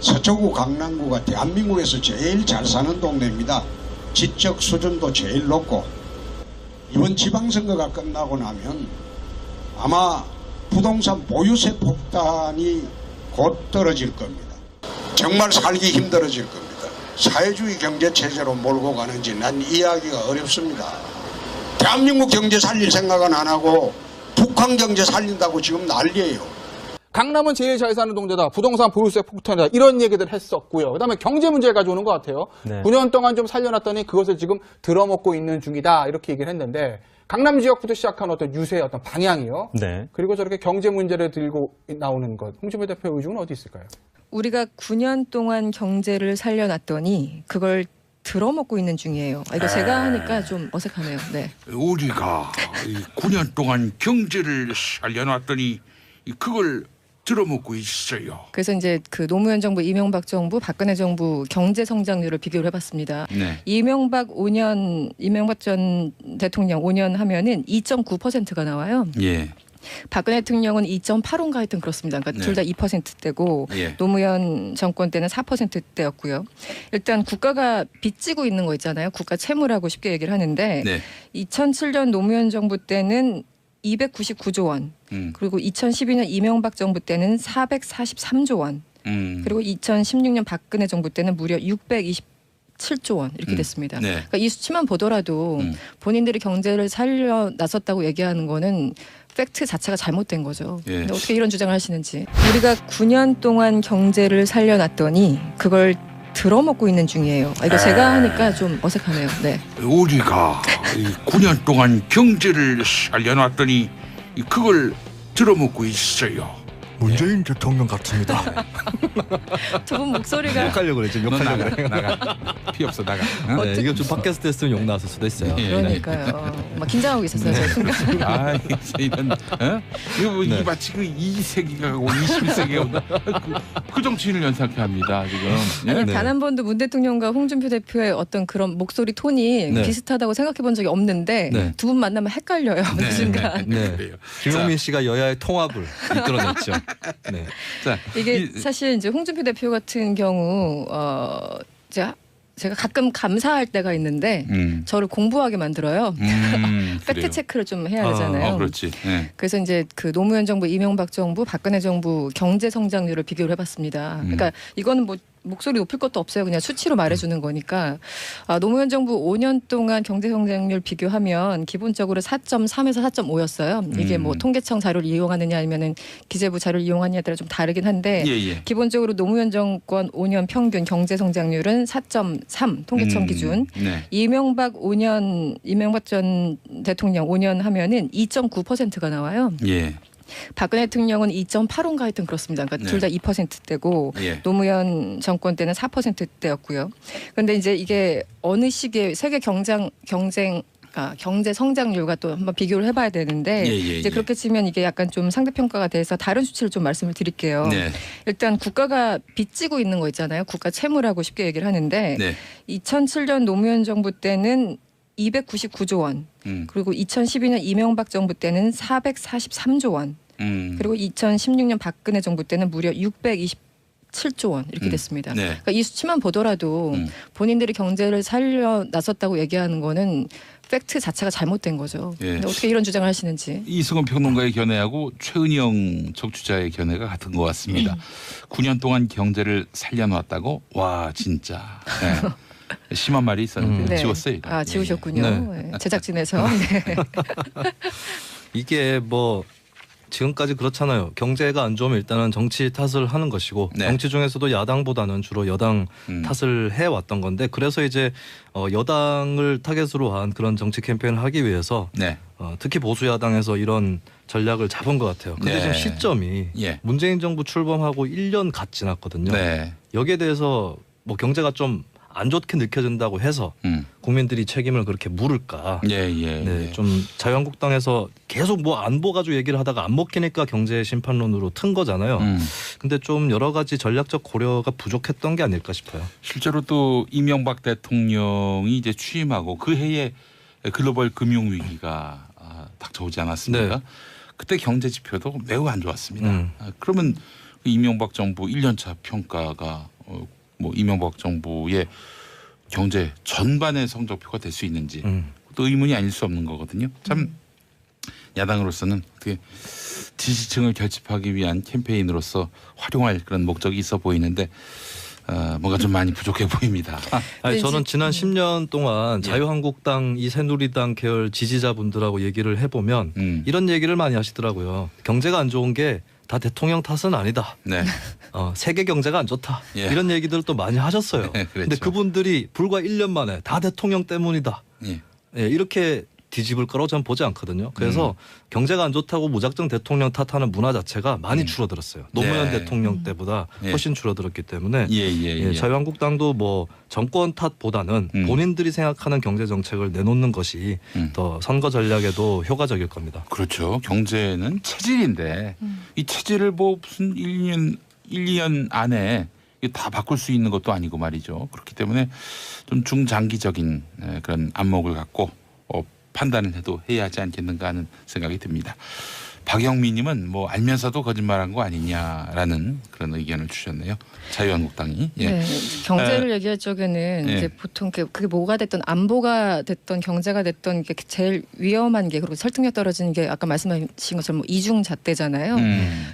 서초구 강남구가 대한민국에서 제일 잘 사는 동네입니다. 지적 수준도 제일 높고 이번 지방선거가 끝나고 나면 아마 부동산 보유세 폭탄이 곧 떨어질 겁니다. 정말 살기 힘들어질 겁니다. 사회주의 경제체제로 몰고 가는지 난 이해하기가 어렵습니다. 대한민국 경제 살릴 생각은 안 하고 북한 경제 살린다고 지금 난리예요. 강남은 제일 잘 사는 동네다. 부동산 보유세 폭탄이다. 이런 얘기들 했었고요. 그다음에 경제 문제를 가져오는 것 같아요. 네. 9년 동안 좀 살려놨더니 그것을 지금 들어먹고 있는 중이다. 이렇게 얘기를 했는데 강남 지역부터 시작한 어떤 유세의 어떤 방향이요. 네. 그리고 저렇게 경제 문제를 들고 나오는 것. 홍준표 대표의 의중은 어디 있을까요? 우리가 9년 동안 경제를 살려놨더니 그걸 들어먹고 있는 중이에요. 이거 제가 하니까 좀 어색하네요. 네. 우리가 9년 동안 경제를 살려놨더니 그걸 들어먹고 있어요. 그래서 이제 그 노무현 정부, 이명박 정부, 박근혜 정부 경제 성장률을 비교를 해봤습니다. 네. 이명박 전 대통령 5년 하면은 2.9%가 나와요. 예. 박근혜 대통령은 2.85인가 하여튼 그렇습니다. 그러니까 네. 둘 다 2%대고 예. 노무현 정권 때는 4%대였고요. 일단 국가가 빚지고 있는 거 있잖아요. 국가 채무라고 쉽게 얘기를 하는데 네. 2007년 노무현 정부 때는 299조 원, 그리고 2012년 이명박 정부 때는 443조 원, 그리고 2016년 박근혜 정부 때는 무려 627조 원 이렇게 됐습니다. 네. 그러니까 이 수치만 보더라도 본인들이 경제를 살려 나섰다고 얘기하는 거는 팩트 자체가 잘못된 거죠. 예. 근데 어떻게 이런 주장을 하시는지. 우리가 9년 동안 경제를 살려놨더니 그걸 들어먹고 있는 중이에요. 이거 제가 하니까 좀 어색하네요. 네. 우리가 9년 동안 경제를 살려놨더니 그걸 들어먹고 있어요. 문재인 대통령 같습니다. 두 분 목소리가 욕하려고 그래. 지금 욕하려고 그래. 나가. 피 없어 나가. 어? 네, 이거 좀 팟캐스트 했으면 욕 나왔을 수도 있어요. 예. 그러니까요. 막 긴장하고 있었어요. 저 순간. 아, 이런 이거 뭐 네. 이 마치 그 2세기가 가고 21세기가 온다. 그 정치인을 연상케 합니다 지금. 예? 아니 네. 단 한 번도 문 대통령과 홍준표 대표의 어떤 그런 목소리 톤이 네. 비슷하다고 생각해 본 적이 없는데 네. 두 분 만나면 헷갈려요. 그 순간. 네. 그래요. 김용민 씨가 여야의 통합을 이끌어냈죠. 네. 자, 이게 사실 이제 홍준표 대표 같은 경우 제가 가끔 감사할 때가 있는데 저를 공부하게 만들어요. 팩트 체크를 좀 해야 되잖아요. 그렇지. 네. 그래서 이제 그 노무현 정부, 이명박 정부, 박근혜 정부 경제 성장률을 비교를 해봤습니다. 그러니까 이거는 뭐 목소리 높일 것도 없어요. 그냥 수치로 말해주는 거니까. 노무현 정부 5년 동안 경제 성장률 비교하면 기본적으로 4.3에서 4.5였어요. 이게 뭐 통계청 자료를 이용하느냐 아니면은 기재부 자료를 이용하느냐에 따라 좀 다르긴 한데 예. 기본적으로 노무현 정권 5년 평균 경제 성장률은 4.3 통계청 기준. 네. 이명박 전 대통령 5년 하면은 2.9%가 나와요. 예. 박근혜 대통령은 2.85인가 하여튼 그렇습니다. 그러니까 네. 둘 다 2%대고 예. 노무현 정권 때는 4%대였고요. 그런데 이제 이게 어느 시기에 세계 경제 성장률과 또 한번 비교를 해봐야 되는데 이제 그렇게 치면 이게 약간 좀 상대평가가 돼서 다른 수치를 좀 말씀을 드릴게요. 네. 일단 국가가 빚지고 있는 거 있잖아요. 국가 채무라고 쉽게 얘기를 하는데 네. 2007년 노무현 정부 때는 299조 원, 그리고 2012년 이명박 정부 때는 443조 원, 그리고 2016년 박근혜 정부 때는 무려 627조 원 이렇게 됐습니다. 네. 그러니까 이 수치만 보더라도 본인들이 경제를 살려 나섰다고 얘기하는 거는 팩트 자체가 잘못된 거죠. 예. 근데 어떻게 이런 주장을 하시는지. 이승훈 평론가의 견해하고 최은영 적주자의 견해가 같은 것 같습니다. 9년 동안 경제를 살려놨다고? 와 진짜. 네. 심한 말이 있었는데 네. 지웠어요. 이거. 지우셨군요. 네. 네. 제작진에서. 네. 이게 뭐 지금까지 그렇잖아요. 경제가 안 좋으면 일단은 정치 탓을 하는 것이고 네. 정치 중에서도 야당보다는 주로 여당 탓을 해왔던 건데 그래서 이제 여당을 타겟으로 한 그런 정치 캠페인을 하기 위해서 네. 특히 보수 야당에서 이런 전략을 잡은 것 같아요. 근데 네. 지금 시점이 예. 문재인 정부 출범하고 1년 갓 지났거든요. 네. 여기에 대해서 뭐 경제가 좀 안 좋게 느껴진다고 해서 국민들이 책임을 그렇게 물을까? 네, 좀 자유한국당에서 계속 뭐 안보 가지고 얘기를 하다가 안 먹히니까 경제 심판론으로 튼 거잖아요. 근데 좀 여러 가지 전략적 고려가 부족했던 게 아닐까 싶어요. 실제로 또 이명박 대통령이 이제 취임하고 그 해에 글로벌 금융 위기가 닥쳐오지 않았습니까? 네. 그때 경제 지표도 매우 안 좋았습니다. 그러면 이명박 정부 1년차 평가가 뭐 이명박 정부의 경제 전반의 성적표가 될 수 있는지 또 의문이 아닐 수 없는 거거든요. 참 야당으로서는 어떻게 지지층을 결집하기 위한 캠페인으로서 활용할 그런 목적이 있어 보이는데 뭔가 좀 많이 부족해 보입니다. 아니, 저는 지난 10년 동안 자유한국당, 이 새누리당 계열 지지자분들하고 얘기를 해보면 이런 얘기를 많이 하시더라고요. 경제가 안 좋은 게 다 대통령 탓은 아니다. 네. 세계 경제가 안 좋다. 예. 이런 얘기들을 또 많이 하셨어요. 네, 그렇죠. 근데 그분들이 불과 1년 만에 다 대통령 때문이다. 예. 예, 이렇게 뒤집을 거라고 저는 보지 않거든요. 그래서 경제가 안 좋다고 무작정 대통령 탓하는 문화 자체가 많이 줄어들었어요. 노무현 네. 대통령 때보다 훨씬 줄어들었기 때문에 예. 자유한국당도 뭐 정권 탓보다는 본인들이 생각하는 경제 정책을 내놓는 것이 더 선거 전략에도 효과적일 겁니다. 그렇죠. 경제는 체질인데 이 체질을 뭐 무슨 1년 2년 안에 다 바꿀 수 있는 것도 아니고 말이죠. 그렇기 때문에 좀 중장기적인 그런 안목을 갖고 판단을 해도 해야 하지 않겠는가 하는 생각이 듭니다. 박영민님은 뭐 알면서도 거짓말한 거 아니냐라는 그런 의견을 주셨네요. 자유한국당이. 예. 네, 경제를 얘기할 적에는 이제 보통 그게 뭐가 됐든 안보가 됐던 경제가 됐던 이게 제일 위험한 게 그리고 설득력 떨어지는 게 아까 말씀하신 것처럼 뭐 이중 잣대잖아요.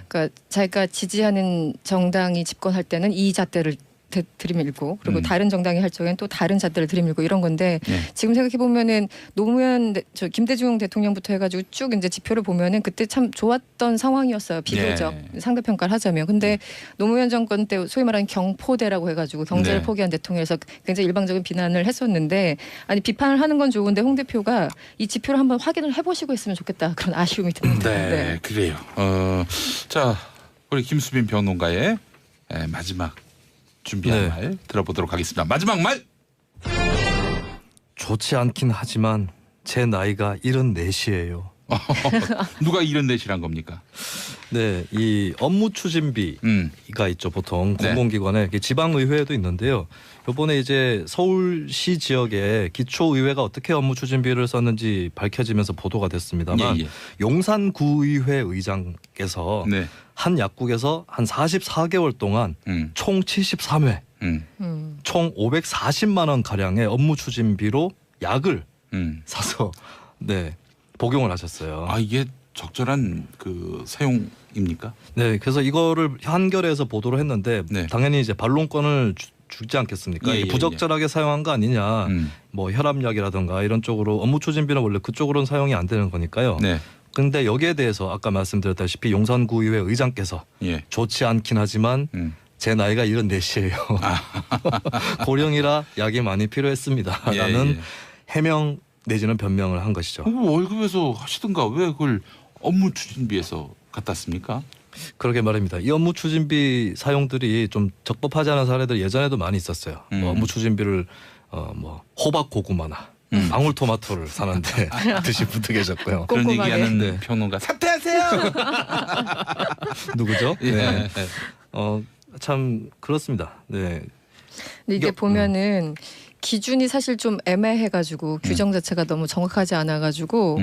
그러니까 자기가 지지하는 정당이 집권할 때는 이 잣대를 들이밀고 그리고 다른 정당이 할 적엔 또 다른 잣대를 들이밀고 이런 건데 지금 생각해 보면은 노무현 김대중 대통령부터 해가지고 쭉 이제 지표를 보면은 그때 참 좋았던 상황이었어요. 비교적 상대 평가를 하자면. 근데 노무현 정권 때 소위 말하는 경포대라고 해가지고 경제를 포기한 대통령에서 굉장히 일방적인 비난을 했었는데 아니 비판을 하는 건 좋은데 홍 대표가 이 지표를 한번 확인을 해보시고 했으면 좋겠다 그런 아쉬움이 듭니다. 네, 그래요. 자 우리 김수빈 평론가의 마지막 준비한 말 들어보도록 하겠습니다. 마지막 말. 좋지 않긴 하지만 제 나이가 74이에요. 누가 이런 내실한 겁니까? 네, 이 업무 추진비가 있죠. 보통 공공기관에 지방의회도 있는데요. 이번에 이제 서울시 지역에 기초의회가 어떻게 업무 추진비를 썼는지 밝혀지면서 보도가 됐습니다만 용산구의회 의장께서 한 약국에서 한 44개월 동안 총 73회, 총 540만 원 가량의 업무 추진비로 약을 사서 복용을 하셨어요. 아 이게 적절한 그 사용입니까? 네, 그래서 이거를 한겨레에서 보도를 했는데 당연히 이제 반론권을 주지 않겠습니까? 부적절하게 사용한 거 아니냐, 뭐 혈압약이라든가 이런 쪽으로 업무 추진비는 원래 그쪽으로는 사용이 안 되는 거니까요. 근데 여기에 대해서 아까 말씀드렸다시피 용산구의회 의장께서 좋지 않긴 하지만 제 나이가 74이에요. 고령이라 약이 많이 필요했습니다. 라는 해명 내지는 변명을 한 것이죠. 월급에서 하시든가 왜 그걸 업무 추진비에서 갖다 씁니까? 그러게 말입니다. 이 업무 추진비 사용들이 좀 적법하지 않은 사례들 예전에도 많이 있었어요. 뭐 업무 추진비를 뭐 호박 고구마나 방울토마토를 사는데 드신 분도 계셨고요. 그런 얘기하는 평론가 사퇴하세요. 누구죠? 참 그렇습니다. 네. 근데 이게 보면은 기준이 사실 좀 애매해가지고 규정 자체가 너무 정확하지 않아가지고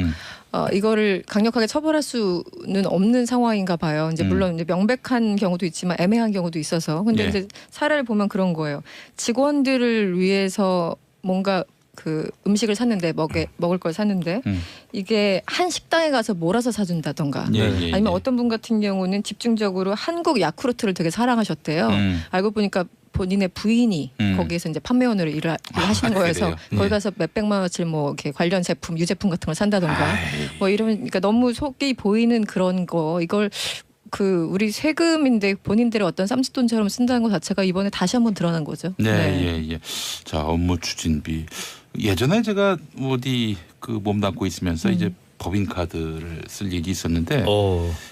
이거를 강력하게 처벌할 수는 없는 상황인가 봐요. 이제 물론 이제 명백한 경우도 있지만 애매한 경우도 있어서. 근데 이제 사례를 보면 그런 거예요. 직원들을 위해서 뭔가 그 음식을 샀는데 먹을 걸 샀는데 이게 한 식당에 가서 몰아서 사준다던가 아니면 어떤 분 같은 경우는 집중적으로 한국 야쿠르트를 되게 사랑하셨대요. 알고 보니까 본인의 부인이 거기에서 이제 판매원으로 일을 하시는 거여서 거기 가서 몇백만 원어치 뭐 이렇게 관련 제품, 유제품 같은 걸 산다던가 뭐 이러면 그러니까 너무 속이 보이는 그런 거 이걸 그 우리 세금인데 본인들의 어떤 쌈짓돈처럼 쓴다는 것 자체가 이번에 다시 한번 드러난 거죠. 자 업무 추진비 예전에 제가 어디 그 몸담고 있으면서 이제 법인카드를 쓸 일이 있었는데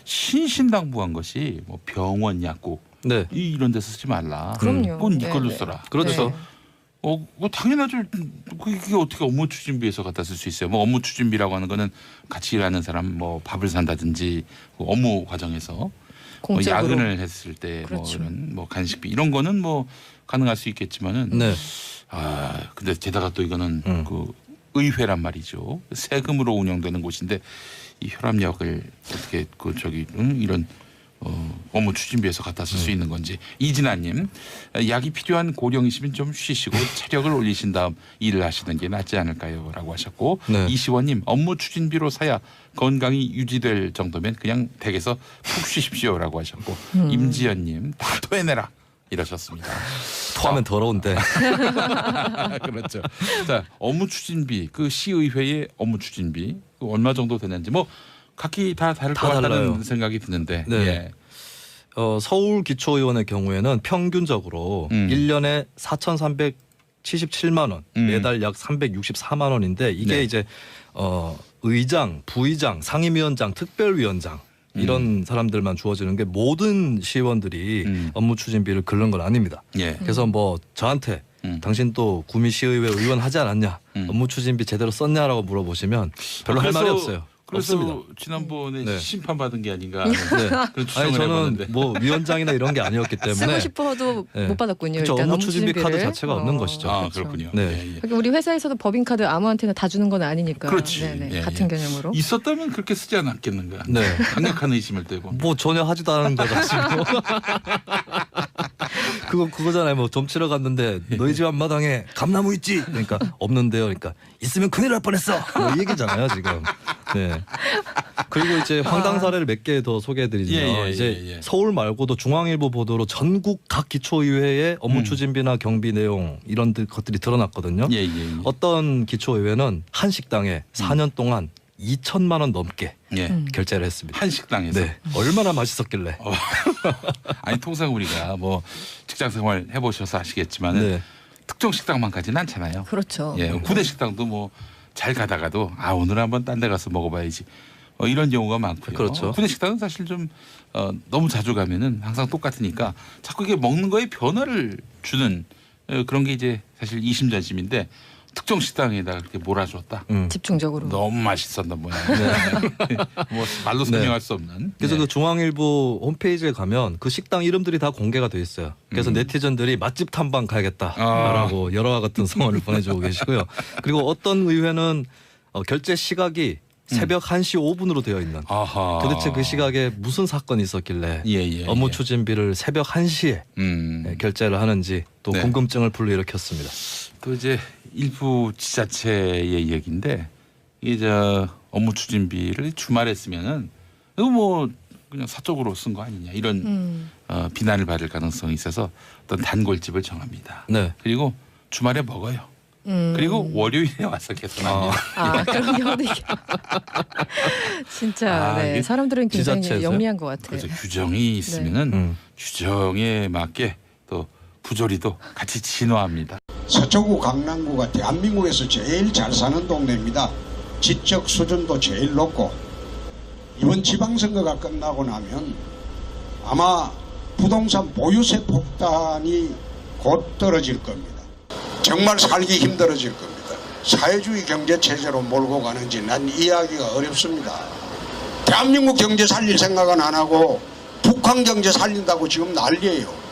신신당부한 것이 뭐 병원 약국 이런 데서 쓰지 말라. 그럼요. 그건 이걸로 써라. 그렇죠. 뭐 당연하죠. 그게 어떻게 업무 추진비에서 갖다 쓸 수 있어요. 뭐 업무 추진비라고 하는 거는 같이 일하는 사람 뭐 밥을 산다든지 업무 과정에서 뭐 야근을 했을 때 뭐 이런 뭐 간식비 이런 거는 뭐 가능할 수 있겠지만은 근데 게다가 또 이거는 그 의회란 말이죠. 세금으로 운영되는 곳인데 이 혈압약을 어떻게 이런 업무 추진비에서 갖다 쓸 수 있는 건지. 이진아님, 약이 필요한 고령이시면 좀 쉬시고 체력을 올리신 다음 일을 하시는 게 낫지 않을까요?라고 하셨고, 네. 이시원님, 업무 추진비로 사야 건강이 유지될 정도면 그냥 댁에서 푹 쉬십시오라고 하셨고, 임지연님, 다 토해내라 이러셨습니다. 토하면 더러운데. 그렇죠. 자, 업무 추진비, 그 시의회의 업무 추진비 그 얼마 정도 되는지 뭐 각기 다 다를 것 같다는 달라요. 생각이 드는데. 네. 예. 서울 기초의원의 경우에는 평균적으로 1년에 4,377만 원, 매달 약 364만 원인데 이게 네. 이제 의장, 부의장, 상임위원장, 특별위원장 이런 사람들만 주어지는 게 모든 시의원들이 업무 추진비를 긁는 건 아닙니다. 예. 그래서 뭐 저한테 당신 또 구미시의회 의원 하지 않았냐, 업무 추진비 제대로 썼냐라고 물어보시면 별로 할 말이 없어요. 그래서 없습니다. 지난번에 네. 심판받은 게 아닌가 하는 네. 그런 추정을 아니 저는 해봤는데. 뭐 위원장이나 이런 게 아니었기 때문에 쓰고 싶어도 네. 못 받았군요. 그쵸, 일단 업무 추진비 업무 카드 추진비를. 자체가 없는 것이죠. 아, 그렇죠. 그렇군요. 네. 예, 예. 그러니까 우리 회사에서도 법인카드 아무한테나 다 주는 건 아니니까. 그렇지. 네네. 예, 같은 예. 개념으로. 있었다면 그렇게 쓰지 않았겠는가. 네. 강력한 의심을 떼고. 뭐 전혀 하지도 않은데 가지고 그거잖아요. 뭐 점치러 갔는데 너희 집 앞마당에 감나무 있지? 그러니까 없는데요. 그러니까 있으면 큰일 날 뻔했어. 뭐 이 얘기잖아요 지금. 네. 그리고 이제 황당 사례를 몇 개 더 소개해드리면 이제 서울 말고도 중앙일보 보도로 전국 각 기초의회의 업무 추진비나 경비 내용 이런 것들이 드러났거든요. 예. 어떤 기초의회는 한 식당에 4년 동안 2천만 원 넘게 예. 결제를 했습니다. 한 식당에서. 네, 얼마나 맛있었길래. 아니 통상 우리가 뭐 직장 생활 해보셔서 아시겠지만은 네. 특정 식당만 가지는 않잖아요. 그렇죠. 예, 구내 식당도 뭐 잘 가다가도 아 오늘 한번 딴 데 가서 먹어봐야지 이런 경우가 많고요. 그렇죠. 구내 식당은 사실 좀 너무 자주 가면은 항상 똑같으니까 자꾸 이게 먹는 거에 변화를 주는 그런 게 이제 사실 이심전심인데 특정 식당에다가 그렇게 몰아줬다. 집중적으로. 너무 맛있었나 뭐야. 뭐 말로 설명할 수 없는. 그래서 네. 그 중앙일보 홈페이지에 가면 그 식당 이름들이 다 공개가 돼 있어요. 그래서 네티즌들이 맛집 탐방 가야겠다라고 여러와 같은 성원을 보내주고 계시고요. 그리고 어떤 의회는 결제 시각이 새벽 1시 5분으로 되어 있는. 아하. 도대체 그 시각에 무슨 사건이 있었길래 예. 업무 추진비를 새벽 1시에 결제를 하는지 또 네. 궁금증을 불러일으켰습니다. 또 이제 일부 지자체의 얘기인데 이게 업무 추진비를 주말에 쓰면은 이거 뭐 그냥 사적으로 쓴 거 아니냐 이런 비난을 받을 가능성이 있어서 어떤 단골집을 정합니다. 네. 그리고 주말에 먹어요. 그리고 월요일에 와서 개선합니다. 그런 경우도 진짜 네. 이게 사람들은 굉장히 지자체에서요? 영리한 것 같아요. 그래서 규정이 있으면은 규정에 맞게 또 부조리도 같이 진화합니다. 서초구 강남구가 대한민국에서 제일 잘 사는 동네입니다. 지적 수준도 제일 높고 이번 지방선거가 끝나고 나면 아마 부동산 보유세 폭탄이 곧 떨어질 겁니다. 정말 살기 힘들어질 겁니다. 사회주의 경제체제로 몰고 가는지 난 이해하기가 어렵습니다. 대한민국 경제 살릴 생각은 안 하고 북한 경제 살린다고 지금 난리예요.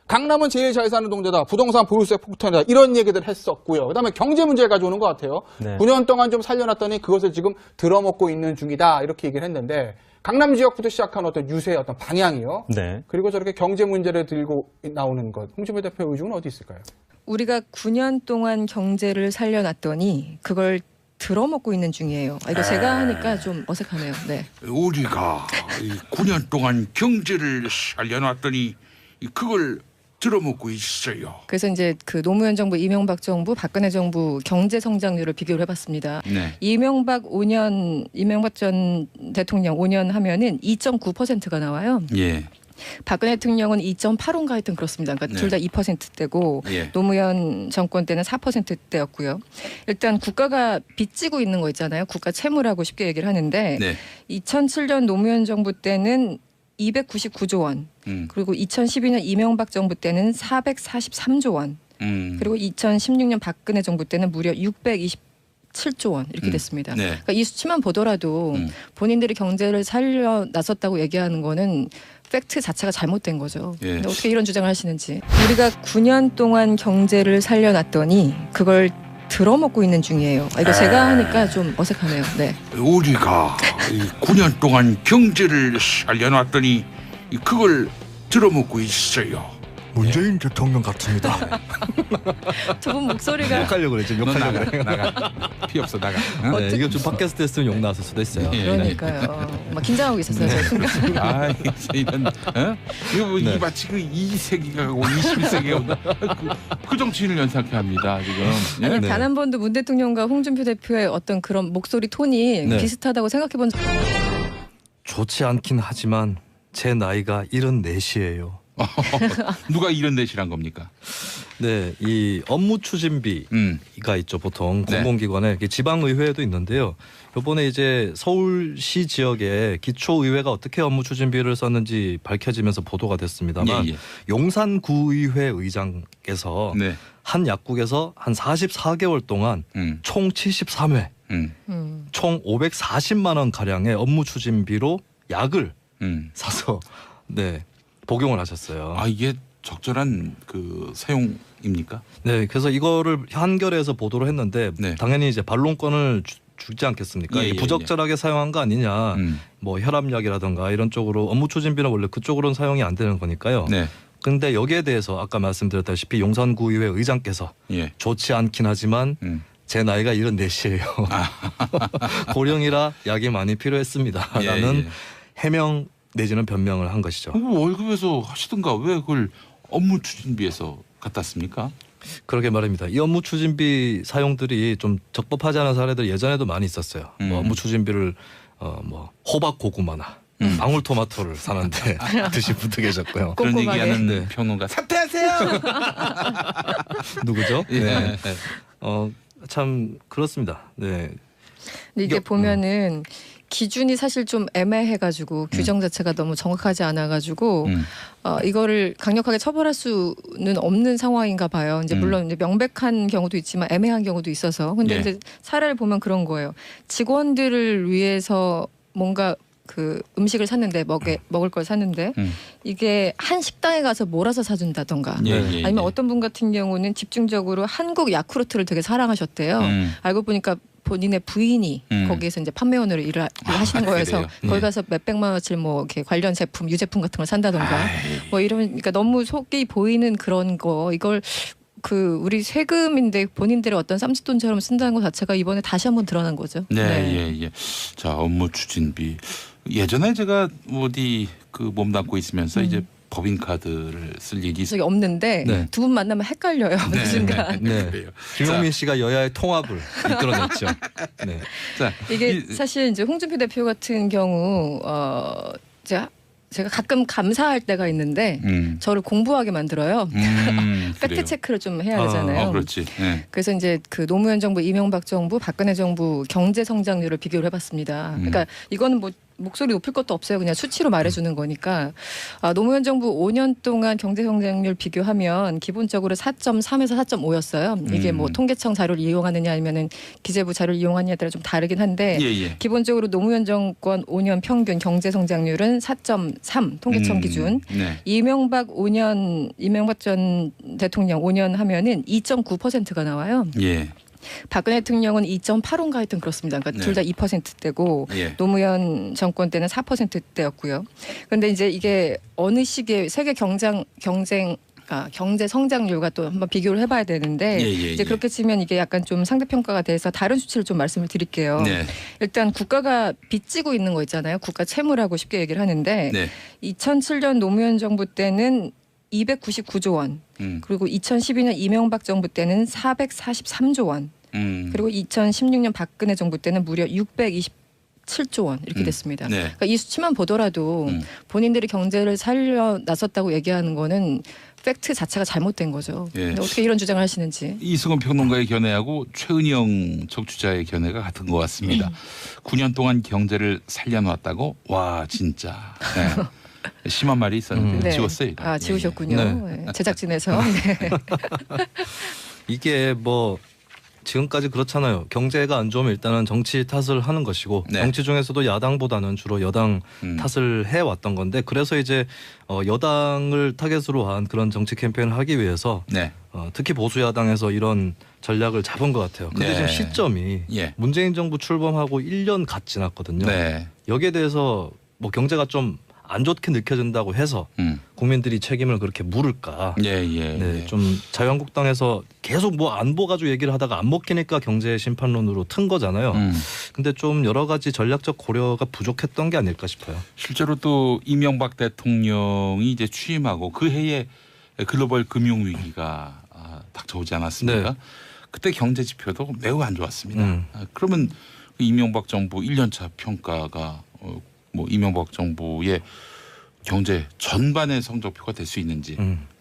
강남은 제일 잘 사는 동네다. 부동산 보유세 폭탄이다. 이런 얘기들 했었고요. 그다음에 경제 문제를 가져오는 것 같아요. 네. 9년 동안 좀 살려놨더니 그것을 지금 들어먹고 있는 중이다. 이렇게 얘기를 했는데 강남 지역부터 시작한 어떤 유세의 어떤 방향이요. 네. 그리고 저렇게 경제 문제를 들고 나오는 것. 홍준표 대표 의중은 어디 있을까요? 우리가 9년 동안 경제를 살려놨더니 그걸 들어먹고 있는 중이에요. 이거 제가 하니까 좀 어색하네요. 네. 우리가 9년 동안 경제를 살려놨더니 그걸 들어먹고 있어요. 그래서 이제 그 노무현 정부, 이명박 정부, 박근혜 정부 경제 성장률을 비교를 해봤습니다. 네. 이명박 전 대통령 5년 하면은 2.9%가 나와요. 예. 박근혜 대통령은 2.85인가 하여튼 그렇습니다. 그러니까 네. 둘 다 2%대고 예. 노무현 정권 때는 4%대였고요. 일단 국가가 빚지고 있는 거 있잖아요. 국가 채무라고 쉽게 얘기를 하는데 네. 2007년 노무현 정부 때는 299조 원, 그리고 2012년 이명박 정부 때는 443조 원, 그리고 2016년 박근혜 정부 때는 무려 627조 원 이렇게 됐습니다. 네. 그러니까 이 수치만 보더라도 본인들이 경제를 살려 나섰다고 얘기하는 거는 팩트 자체가 잘못된 거죠. 예. 근데 어떻게 이런 주장을 하시는지. 우리가 9년 동안 경제를 살려놨더니 그걸 들어먹고 있는 중이에요. 이거 제가 하니까 좀 어색하네요. 네. 우리가 9년 동안 경제를 살려놨더니 그걸 들어먹고 있어요. 문재인 대통령 같습니다. 두 분 목소리가 욕하려고 그랬죠. 너 욕하려고 그래. 나가. 필요 없어 나가. 응? 네, 이거 좀 팟캐스트 했으면 욕 나왔을 수도 있어요. 예. 그러니까요. 막 긴장하고 있었어요. 저 순간. 아, 이런 이거 뭐 네. 이 마치 그 20세기가 가고 21세기가 온다. 그 정치인을 연상케 합니다 지금. 예? 아니, 네. 단 한 번도 문 대통령과 홍준표 대표의 어떤 그런 목소리 톤이 네. 비슷하다고 생각해 본 적. 좋지 않긴 하지만 제 나이가 74이에요. 누가 이런 내실한 겁니까? 네, 이 업무 추진비가 있죠. 보통 네. 공공기관에 지방의회도 있는데요. 이번에 이제 서울시 지역의 기초의회가 어떻게 업무 추진비를 썼는지 밝혀지면서 보도가 됐습니다만 예, 예. 용산구의회 의장께서 네. 한 약국에서 한 44개월 동안 총 73회, 총 540만 원 가량의 업무 추진비로 약을 사서 네 복용을 하셨어요. 아 이게 적절한 그 사용입니까? 네, 그래서 이거를 한겨레에서 보도를 했는데 네. 당연히 이제 반론권을 주지 않겠습니까? 예, 이게 예, 부적절하게 사용한 거 아니냐, 뭐 혈압약이라든가 이런 쪽으로 업무 추진비는 원래 그쪽으로는 사용이 안 되는 거니까요. 네. 근데 여기에 대해서 아까 말씀드렸다시피 용산구의회 의장께서 예. 좋지 않긴 하지만 제 나이가 74이에요. 고령이라 약이 많이 필요했습니다라는 예, 예. 해명 내지는 변명을 한 것이죠. 월급에서 하시든가 왜 그걸 업무 추진비에서 갖다 씁니까? 그러게 말입니다. 이 업무 추진비 사용들이 좀 적법하지 않은 사례들 예전에도 많이 있었어요. 뭐 업무 추진비를 뭐 호박 고구마나 방울토마토를 사는데 드신 분도 계셨고요. 그런 꼼꼼하게. 얘기하는 네. 평론가 사퇴하세요. 누구죠? 예. 네. 참 그렇습니다. 네. 근데 이게 이게- 보면은 기준이 사실 좀 애매해가지고 규정 자체가 너무 정확하지 않아가지고 이거를 강력하게 처벌할 수는 없는 상황인가 봐요. 이제 물론 이제 명백한 경우도 있지만 애매한 경우도 있어서. 근데 예. 이제 사례를 보면 그런 거예요. 직원들을 위해서 뭔가 그 음식을 샀는데 먹을 걸 샀는데 이게 한 식당에 가서 몰아서 사준다던가 예, 예, 아니면 예. 어떤 분 같은 경우는 집중적으로 한국 야쿠르트를 되게 사랑하셨대요. 알고 보니까 본인의 부인이 거기에서 이제 판매원으로 일을 하시는 거여서 그래요? 거기 가서 몇백만 원어치 뭐 이렇게 관련 제품, 유제품 같은 걸 산다던가 뭐 이러면 그러니까 너무 속이 보이는 그런 거 이걸 그 우리 세금인데 본인들의 어떤 쌈짓돈처럼 쓴다는 것 자체가 이번에 다시 한번 드러난 거죠. 네, 예, 예. 자, 업무 추진비. 예전에 제가 어디 그 몸담고 있으면서 이제 법인카드를 쓸 일이 저기 없는데 네. 두 분 만나면 헷갈려요. 어느 순간. 네. 그래요. 김용민 씨가 여야의 통합을 이끌어냈죠. 네. 자, 이게 사실 이제 홍준표 대표 같은 경우 제가 가끔 감사할 때가 있는데 저를 공부하게 만들어요. 팩트 체크를 좀 해야 되잖아요. 그렇지. 네. 그래서 이제 그 노무현 정부, 이명박 정부, 박근혜 정부 경제 성장률을 비교를 해봤습니다. 그러니까 이거는 뭐 목소리 높일 것도 없어요. 그냥 수치로 말해주는 거니까. 노무현 정부 5년 동안 경제 성장률 비교하면 기본적으로 4.3에서 4.5였어요. 이게 뭐 통계청 자료를 이용하느냐 아니면은 기재부 자료를 이용하느냐에 따라 좀 다르긴 한데 예, 예. 기본적으로 노무현 정권 5년 평균 경제 성장률은 4.3 통계청 기준. 네. 이명박 전 대통령 5년 하면은 2.9%가 나와요. 예. 박근혜 대통령은 2.85인가 하여튼 그렇습니다. 그러니까 네. 둘 다 2%대고 예. 노무현 정권 때는 4%대였고요. 그런데 이제 이게 어느 시기에 세계 경제 성장률과 또 한번 비교를 해봐야 되는데 예, 예, 이제 예. 그렇게 치면 이게 약간 좀 상대평가가 돼서 다른 수치를 좀 말씀을 드릴게요. 네. 일단 국가가 빚지고 있는 거 있잖아요. 국가 채무라고 쉽게 얘기를 하는데 네. 2007년 노무현 정부 때는 299조 원, 그리고 2012년 이명박 정부 때는 443조 원, 그리고 2016년 박근혜 정부 때는 무려 627조 원 이렇게 됐습니다. 네. 그러니까 이 수치만 보더라도 본인들이 경제를 살려 나섰다고 얘기하는 거는 팩트 자체가 잘못된 거죠. 예. 근데 어떻게 이런 주장을 하시는지. 이승원 평론가의 견해하고 최은영 척추자의 견해가 같은 것 같습니다. 9년 동안 경제를 살려놨다고? 와 진짜. 네. 심한 말이 있었는데 네. 지웠어요. 이거. 아 지우셨군요. 네. 네. 제작진에서. 네. 이게 뭐 지금까지 그렇잖아요. 경제가 안 좋으면 일단은 정치 탓을 하는 것이고 네. 정치 중에서도 야당보다는 주로 여당 탓을 해왔던 건데 그래서 이제 여당을 타겟으로 한 그런 정치 캠페인을 하기 위해서 네. 특히 보수 야당에서 이런 전략을 잡은 것 같아요. 근데 네. 지금 시점이 예. 문재인 정부 출범하고 1년 갓 지났거든요. 네. 여기에 대해서 뭐 경제가 좀 안 좋게 느껴진다고 해서 국민들이 책임을 그렇게 물을까? 좀 자유한국당에서 계속 뭐 안보 가지고 얘기를 하다가 안 먹히니까 경제 심판론으로 튼 거잖아요. 근데 좀 여러 가지 전략적 고려가 부족했던 게 아닐까 싶어요. 실제로 또 이명박 대통령이 이제 취임하고 그 해에 글로벌 금융 위기가 닥쳐오지 않았습니까? 네. 그때 경제 지표도 매우 안 좋았습니다. 그러면 이명박 정부 1년차 평가가 뭐 이명박 정부의 경제 전반의 성적표가 될 수 있는지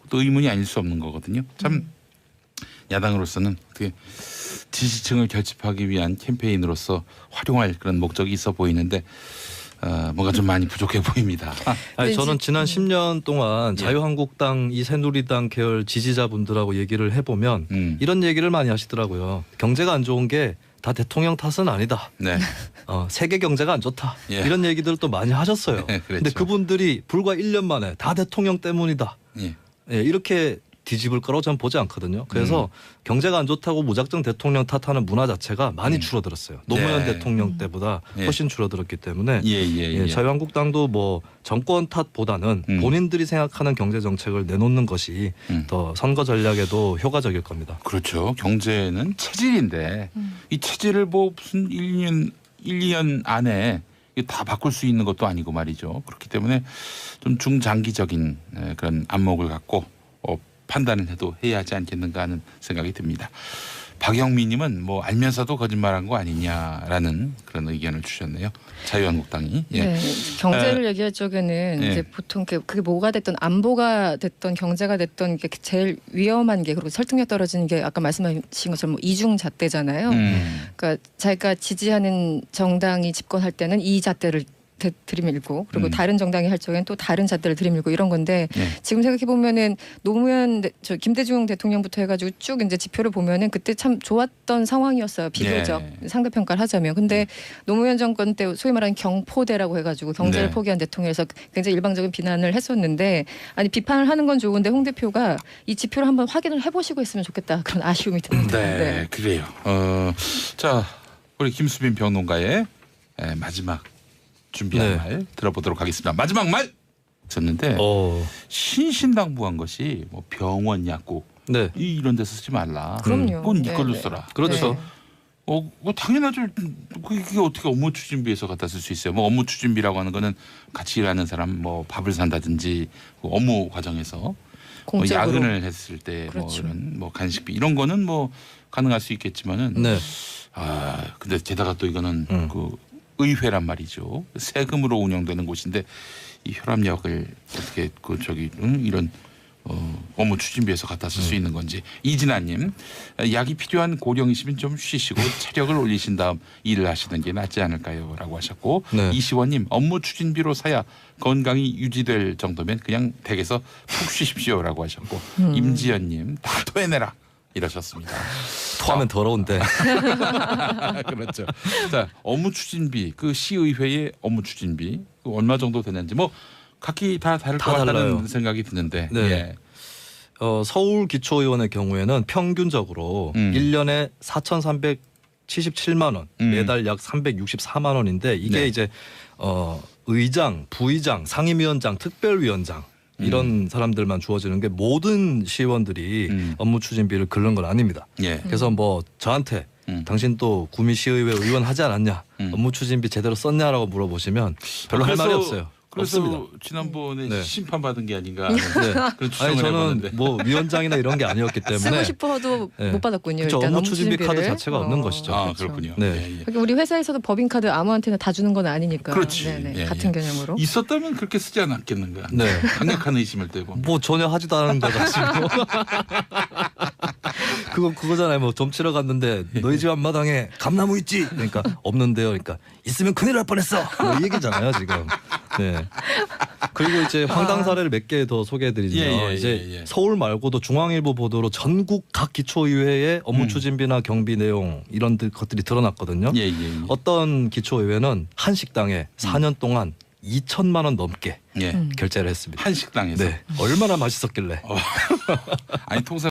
또 의문이 아닐 수 없는 거거든요. 참 야당으로서는 어떻게 지지층을 결집하기 위한 캠페인으로서 활용할 그런 목적이 있어 보이는데 뭔가 좀 많이 부족해 보입니다. 아니, 저는 지난 10년 동안 자유한국당, 이 새누리당 계열 지지자분들하고 얘기를 해보면 이런 얘기를 많이 하시더라고요. 경제가 안 좋은 게 다 대통령 탓은 아니다. 네. 세계 경제가 안 좋다. 이런 얘기들을 또 많이 하셨어요. 그렇죠. 근데 그분들이 불과 1년 만에 다 대통령 때문이다. 이렇게 뒤집을 거라고 저는 보지 않거든요. 그래서 경제가 안 좋다고 무작정 대통령 탓하는 문화 자체가 많이 줄어들었어요. 노무현 대통령 때보다 훨씬 줄어들었기 때문에 자유한국당도 뭐 정권 탓보다는 본인들이 생각하는 경제 정책을 내놓는 것이 더 선거 전략에도 효과적일 겁니다. 그렇죠. 경제는 체질인데 이 체질을 뭐 무슨 1, 2년 안에 다 바꿀 수 있는 것도 아니고 말이죠. 그렇기 때문에 좀 중장기적인 그런 안목을 갖고 판단을 해도 해야 하지 않겠는가 하는 생각이 듭니다. 박영미님은 뭐 알면서도 거짓말한 거 아니냐라는 그런 의견을 주셨네요. 자유한국당이. 네, 경제를 얘기할 적에는 이제 보통 그게 뭐가 됐든 안보가 됐든 경제가 됐든 게 제일 위험한 게 그리고 설득력 떨어지는 게 아까 말씀하신 것처럼 뭐 이중 잣대잖아요. 그러니까 자기가 지지하는 정당이 집권할 때는 이 잣대를 들이밀고 그리고 다른 정당이 할 적엔 또 다른 잣대를 들이밀고 이런 건데 지금 생각해 보면은 노무현 김대중 대통령부터 해가지고 쭉 이제 지표를 보면은 그때 참 좋았던 상황이었어요. 비교적 상대 평가를 하자면. 근데 노무현 정권 때 소위 말하는 경포대라고 해가지고 경제를 포기한 대통령에서 굉장히 일방적인 비난을 했었는데 아니 비판을 하는 건 좋은데 홍 대표가 이 지표를 한번 확인을 해보시고 했으면 좋겠다 그런 아쉬움이 듭니다. 네, 그래요. 자 우리 김수빈 평론가의 마지막 준비한 말 들어보도록 하겠습니다. 마지막 말 썼는데 신신당부한 것이 뭐 병원 약국 이런 데 쓰지 말라. 그럼요. 그건 네 걸로 써라. 그렇죠. 뭐 당연하죠. 그게 어떻게 업무 추진비에서 갖다 쓸 수 있어요. 뭐 업무 추진비라고 하는 거는 같이 일하는 사람 뭐 밥을 산다든지 그 업무 과정에서 뭐 야근을 했을 때 뭐 이런 뭐 간식비 이런 거는 뭐 가능할 수 있겠지만은 근데 게다가 또 이거는 그 의회란 말이죠. 세금으로 운영되는 곳인데 이 혈압약을 어떻게 이런 업무 추진비에서 갖다 쓸 수 있는 건지. 이진아님, 약이 필요한 고령이시면 좀 쉬시고 체력을 올리신 다음 일을 하시는 게 낫지 않을까요?라고 하셨고 이시원님, 업무 추진비로 사야 건강이 유지될 정도면 그냥 댁에서 푹 쉬십시오라고 하셨고 임지연님, 다 토해내라. 이러셨습니다. 토하면 더러운데. 그렇죠. 자, 업무 추진비, 그 시의회의 업무 추진비 얼마 정도 되는지 뭐 각기 다 다를 것 같다는 달라요. 생각이 드는데. 서울기초의원의 경우에는 평균적으로 1년에 4,377만 원, 매달 약 364만 원인데 이게 이제 의장, 부의장, 상임위원장, 특별위원장 이런 사람들만 주어지는 게 모든 시의원들이 업무 추진비를 긁는 건 아닙니다. 그래서 뭐 저한테 당신 또 구미시의회 의원 하지 않았냐, 업무 추진비 제대로 썼냐라고 물어보시면 별로 할 말이 없어요. 그래서 없습니다. 지난번에 심판받은 게 아닌가 하는 그런 추정을 저는 해봤는데. 뭐 위원장이나 이런 게 아니었기 때문에 쓰고 싶어도 못 받았군요. 그렇죠. 일단 업무 추진비 카드 자체가 없는 것이죠. 아, 그렇군요. 그러니까 우리 회사에서도 법인카드 아무한테나 다 주는 건 아니니까. 그렇지. 같은 개념으로. 있었다면 그렇게 쓰지 않았겠는가. 강력한 의심을 떼고. 뭐 전혀 하지도 않은 데 가지고. 그거잖아요. 뭐 점 치러 갔는데 너희 집 앞마당에 감나무 있지? 그러니까 없는데요. 그러니까 있으면 큰일 날 뻔했어. 뭐 이 얘기잖아요 지금. 그리고 이제 황당 사례를 몇 개 더 소개해드리면 이제 서울 말고도 중앙일보 보도로 전국 각 기초의회의 업무 추진비나 경비 내용 이런 것들이 드러났거든요. 어떤 기초의회는 한 식당에 4년 동안 2천만 원 넘게 결제를 했습니다. 한 식당에서. 얼마나 맛있었길래. 아니 통상